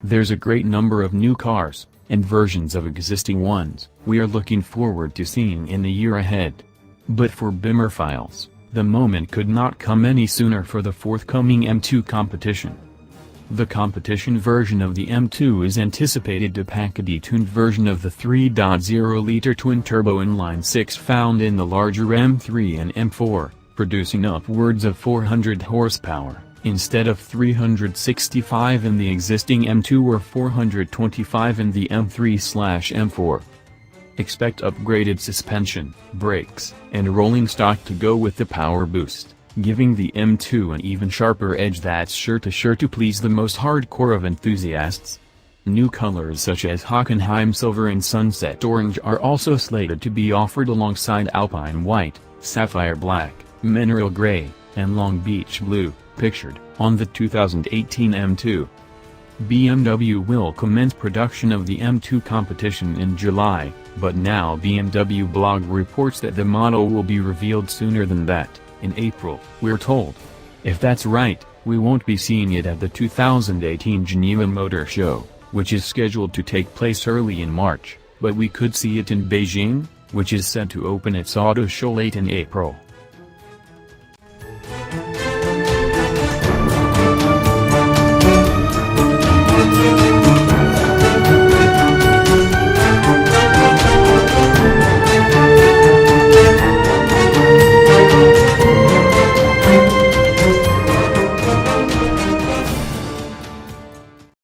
There's a great number of new cars, and versions of existing ones, we are looking forward to seeing in the year ahead. But for Bimmerphiles, the moment could not come any sooner for the forthcoming M2 competition. The competition version of the M2 is anticipated to pack a detuned version of the 3.0-liter twin-turbo inline-6 found in the larger M3 and M4, producing upwards of 400 horsepower, instead of 365 in the existing M2 or 425 in the M3/M4. Expect upgraded suspension, brakes, and rolling stock to go with the power boost, giving the M2 an even sharper edge that's sure to please the most hardcore of enthusiasts. New colors such as Hockenheim Silver and Sunset Orange are also slated to be offered alongside Alpine White, Sapphire Black, Mineral Gray, and Long Beach Blue, pictured on the 2018 M2. BMW will commence production of the M2 competition in July, but now BMW blog reports that the model will be revealed sooner than that, in April, we're told. If that's right, we won't be seeing it at the 2018 Geneva Motor Show, which is scheduled to take place early in March, but we could see it in Beijing, which is set to open its auto show late in April.